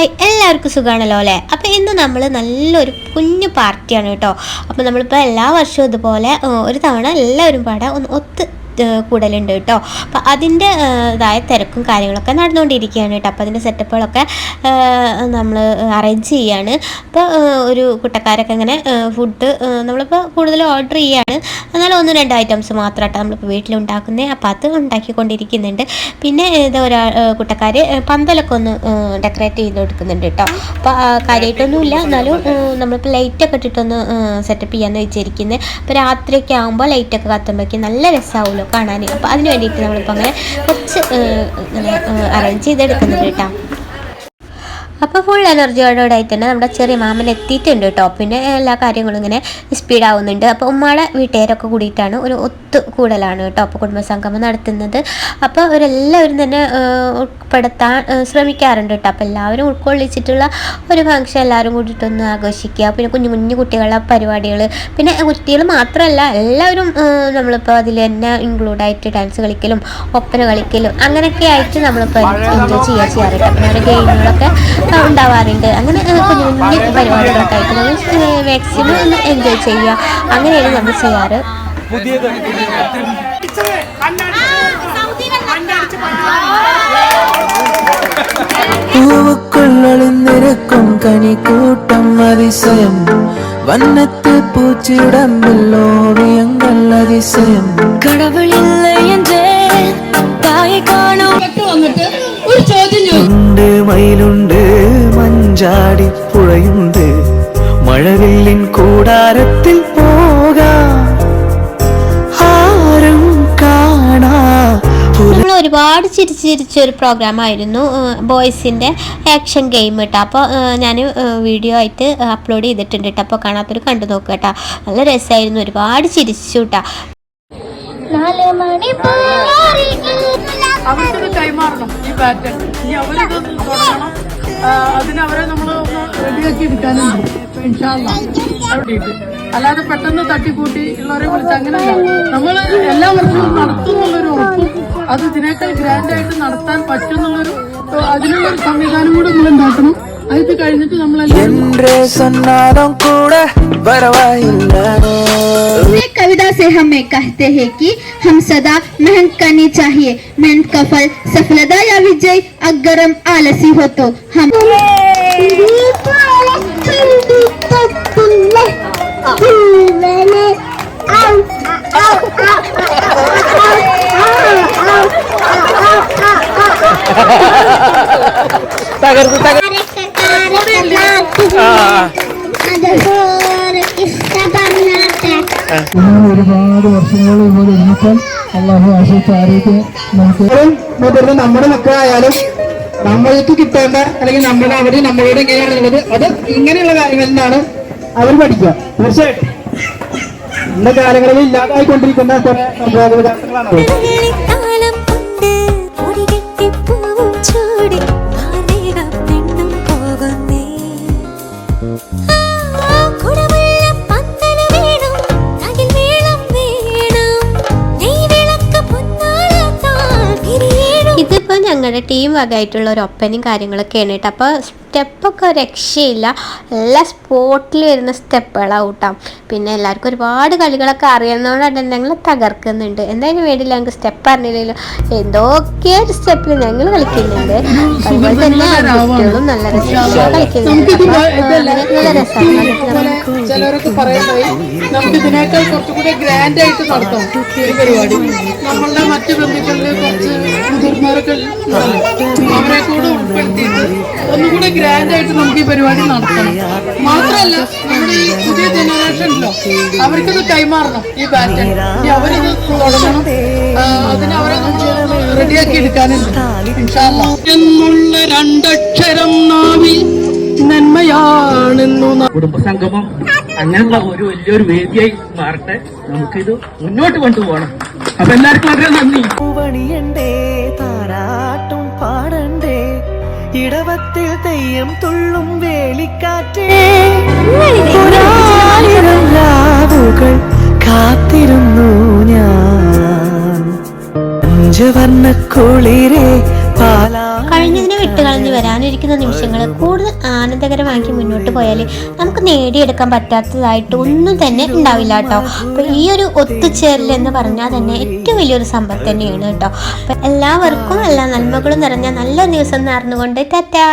Hi, എല്ലാവർക്കും സുഖമാണല്ലോ അല്ലേ? അപ്പോൾ ഇന്ന് നമ്മൾ നല്ലൊരു കുഞ്ഞു പാർട്ടിയാണ് കേട്ടോ. അപ്പോൾ നമ്മളിപ്പോൾ എല്ലാ വർഷവും ഇതുപോലെ ഒരു തവണ എല്ലാവരും പാടെ ഒന്ന് കൂടലുണ്ട് കേട്ടോ. അപ്പോൾ അതിൻ്റെ ഇതായ തിരക്കും കാര്യങ്ങളൊക്കെ നടന്നുകൊണ്ടിരിക്കുകയാണ് കേട്ടോ. അപ്പോൾ അതിൻ്റെ സെറ്റപ്പുകളൊക്കെ നമ്മൾ അറേഞ്ച് ചെയ്യുകയാണ്. അപ്പോൾ ഒരു കുട്ടക്കാരൊക്കെ ഇങ്ങനെ ഫുഡ് നമ്മളിപ്പോൾ കൂടുതൽ ഓർഡർ ചെയ്യുകയാണ്. എന്നാലും 1-2 ഐറ്റംസ് മാത്രമായിട്ട് നമ്മളിപ്പോൾ വീട്ടിലുണ്ടാക്കുന്നത്. അപ്പോൾ അത് ഉണ്ടാക്കിക്കൊണ്ടിരിക്കുന്നുണ്ട്. പിന്നെ ഇത് കുട്ടക്കാർ പന്തലൊക്കെ ഒന്ന് ഡെക്കറേറ്റ് ചെയ്ത് കൊടുക്കുന്നുണ്ട് കേട്ടോ. അപ്പോൾ കാര്യമായിട്ടൊന്നുമില്ല, എന്നാലും നമ്മളിപ്പോൾ ലൈറ്റൊക്കെ ഇട്ടിട്ടൊന്ന് സെറ്റപ്പ് ചെയ്യാമെന്ന് വെച്ചിരിക്കുന്നത്. അപ്പോൾ രാത്രിയൊക്കെ ആകുമ്പോൾ ലൈറ്റൊക്കെ കത്തുമ്പോഴേക്കും നല്ല രസമാവുമല്ലോ കാണാൻ. അപ്പോൾ അതിന് വേണ്ടിയിട്ട് നമ്മളിപ്പോൾ അങ്ങനെ കുറച്ച് അറേഞ്ച് ചെയ്തെടുക്കുന്നുണ്ട് കേട്ടോ. അപ്പോൾ ഫുൾ എനർജിയോടായിട്ട് തന്നെ നമ്മുടെ ചെറിയ മാമൻ എത്തിയിട്ടുണ്ട് കേട്ടോ. പിന്നെ എല്ലാ കാര്യങ്ങളും ഇങ്ങനെ സ്പീഡാവുന്നുണ്ട്. അപ്പോൾ ഉമ്മയുടെ വീട്ടുകാരൊക്കെ കൂടിയിട്ടാണ് ഒരു ഒത്തുകൂടലാണ് കേട്ടോ അപ്പോൾ കുടുംബസംഗമം നടത്തുന്നത്. അപ്പോൾ അവരെല്ലാവരും തന്നെ ഉൾപ്പെടുത്താൻ ശ്രമിക്കാറുണ്ട് കേട്ടോ. അപ്പോൾ എല്ലാവരും ഉൾക്കൊള്ളിച്ചിട്ടുള്ള ഒരു ഫംഗ്ഷൻ എല്ലാവരും കൂടിയിട്ടൊന്ന് ആഘോഷിക്കുക. പിന്നെ കുഞ്ഞു കുട്ടികളുടെ പരിപാടികൾ, പിന്നെ കുട്ടികൾ മാത്രമല്ല എല്ലാവരും നമ്മളിപ്പോൾ അതിൽ തന്നെ ഇൻക്ലൂഡായിട്ട് ഡാൻസ് കളിക്കലും ഒപ്പന കളിക്കലും അങ്ങനെയൊക്കെ ആയിട്ട് നമ്മളിപ്പോൾ എൻജോയ് ചെയ്യാറ് കേട്ടോ. പിന്നെ ഗെയിമുകളൊക്കെ ഉണ്ടാവാറുണ്ട്. അങ്ങനെ കുഞ്ഞു പരിപാടികളൊക്കെ ആയിട്ട് നമ്മൾ മാക്സിമം ഒന്ന് എൻജോയ് ചെയ്യുക. അങ്ങനെയാണ് നമ്മൾ ചെയ്യാറ്. പൂവുക്കുള്ളിരുക്കും കനിക്കൂട്ടം അതിശയം, വന്നത്ത് പൂച്ചിടമ്പല്ലോവിയങ്ങൾ അതിശയം, കടവുളില്ല എന്റെ തായി കാണും ഒരു ചോദ്യം. മയിലുണ്ട്, മഞ്ചാടി പുഴയുണ്ട്, മഴവില്ലിൻ കൂടാരത്തിൽ പോകാം ആരും കാണാ. നമ്മൾ ഒരുപാട് ചിരിച്ചൊരു പ്രോഗ്രാമായിരുന്നു ബോയ്സിൻ്റെ ആക്ഷൻ ഗെയിം കേട്ടോ. അപ്പോൾ ഞാൻ വീഡിയോ ആയിട്ട് അപ്ലോഡ് ചെയ്തിട്ടുണ്ട് കേട്ടോ. അപ്പോൾ കാണാത്തൊരു കണ്ടു നോക്കുക കേട്ടോ. നല്ല രസമായിരുന്നു, ഒരുപാട് ചിരിച്ചു കേട്ടോ. അവർക്കത് കൈമാറണം ഈ പാറ്റേൺ. ഇനി അവരിത് തുടങ്ങണം. അതിനവരെ നമ്മൾ റെഡിയാക്കി എടുക്കാനുണ്ട് അല്ലാതെ പെട്ടെന്ന് തട്ടിക്കൂട്ടി ഉള്ളവരെ വിളിച്ച് അങ്ങനെയല്ല. നമ്മൾ എല്ലാ വർഷവും നടത്തുന്നുള്ളൊരു ഉറപ്പും അത് ഇതിനേക്കാൾ ഗ്രാൻഡായിട്ട് നടത്താൻ പറ്റുന്നുള്ളൊരു അതിനുള്ളൊരു സംവിധാനം കൂടെ നമ്മൾ ഉണ്ടാക്കണം. അത് കഴിഞ്ഞിട്ട് നമ്മളെല്ലാം कविता से हमें कहते हैं कि हम सदा मेहनत करनी चाहिए. मेहनत का फल सफलता या विजय. अगर हम आलसी हो तो हम ഒരുപാട് വർഷങ്ങൾ ഇവിടെ ഇരുന്നപ്പോൾ അള്ളാഹു ആശിച്ച ആരോഗ്യം നമുക്ക് മുതിർന്ന നമ്മുടെ മക്കളായാലും നമ്മൾക്ക് കിട്ടേണ്ട അല്ലെങ്കിൽ നമ്മുടെ അവര് നമ്മളോട് എങ്ങനെയാണുള്ളത് അത് ഇങ്ങനെയുള്ള കാര്യങ്ങളിൽ നിന്നാണ് അവർ പഠിക്കുക. തീർച്ചയായിട്ടും ഇന്ന കാലങ്ങളിൽ ഇല്ലാതായിക്കൊണ്ടിരിക്കുന്ന കുറെ സംഭവവികാസങ്ങളാണ്. ഇതിപ്പോൾ ഞങ്ങളുടെ ടീം വകയായിട്ടുള്ള ഒരു ഒപ്പനയും കാര്യങ്ങളൊക്കെയാണ് കേട്ടോ. അപ്പോൾ സ്റ്റെപ്പൊക്കെ രക്ഷയില്ല, എല്ലാ സ്പോട്ടിൽ വരുന്ന സ്റ്റെപ്പുകളാവും കേട്ടോ. പിന്നെ എല്ലാവർക്കും ഒരുപാട് കളികളൊക്കെ അറിയുന്നതുകൊണ്ട് ഞങ്ങൾ തകർക്കുന്നുണ്ട്. എന്തായാലും വേണ്ടിയില്ല, ഞങ്ങൾക്ക് സ്റ്റെപ്പ് അറിഞ്ഞില്ലല്ലോ, എന്തൊക്കെയോ ഒരു സ്റ്റെപ്പിൽ ഞങ്ങൾ കളിക്കുന്നുണ്ട്. അതുപോലെ തന്നെ കുട്ടികളും നല്ല രസമാണ് കളിക്കുന്നുണ്ട്. നല്ല രസമാണ്. ചിലരൊക്കെ പറയുന്നത് നമുക്ക് ഇതിനേക്കാൾ കുറച്ചുകൂടി ഗ്രാൻഡ് ആയിട്ട് നടത്താം ഈ പരിപാടി. നമ്മളുടെ മറ്റു ബന്ധുക്കളിൽ കുറച്ച് മുതിർന്നവരൊക്കെ അവരെ കൂടെ ഉൾപ്പെടുത്തിയിട്ട് ഒന്നുകൂടെ ഗ്രാൻഡ് ആയിട്ട് നമുക്ക് ഈ പരിപാടി നടത്തണം. മാത്രമല്ല നമ്മുടെ ഈ പുതിയ ജനറേഷനിലോ അവർക്കത് കൈമാറണം ഈ പാറ്റേൺ. ഇനി അവരിത് തുടങ്ങണം. അതിന് അവരെ റെഡിയാക്കി എടുക്കാനുണ്ട് എന്നുള്ള രണ്ടക്ഷരം നാവിൽ നന്മയാണെന്നു. കുടുംബസംഗമം അങ്ങനെയുള്ള ഒരു വലിയൊരു വേദിയായി മാറട്ടെ. നമുക്കിത് മുന്നോട്ട് കൊണ്ടുപോകണം. അപ്പൊ എല്ലാവർക്കും വളരെ നന്ദി. പണിയണ്ടേ, താരാട്ടും പാടണ്ടേ, ഇടവത്തിൽ തെയ്യം തുള്ളും വേലിക്കാറ്റേ, രാവുകൾ കാത്തിരുന്നു ഞാൻ. പഞ്ചവർണ്ണ കുളിരേ കഴിഞ്ഞതിനെ വിട്ടുകളഞ്ഞ് വരാനിരിക്കുന്ന നിമിഷങ്ങൾ കൂടുതൽ ആനന്ദകരമാക്കി മുന്നോട്ട് പോയാൽ നമുക്ക് നേടിയെടുക്കാൻ പറ്റാത്തതായിട്ട് ഒന്നും തന്നെ ഉണ്ടാവില്ല കേട്ടോ. അപ്പോൾ ഈ ഒരു ഒത്തുചേരൽ എന്ന് പറഞ്ഞാൽ തന്നെ ഏറ്റവും വലിയൊരു സമ്പത്ത് തന്നെയാണ് കേട്ടോ. അപ്പം എല്ലാവർക്കും എല്ലാ നന്മകളും നിറഞ്ഞ നല്ലൊരു ദിവസം നേർന്നുകൊണ്ട് ടാറ്റാ.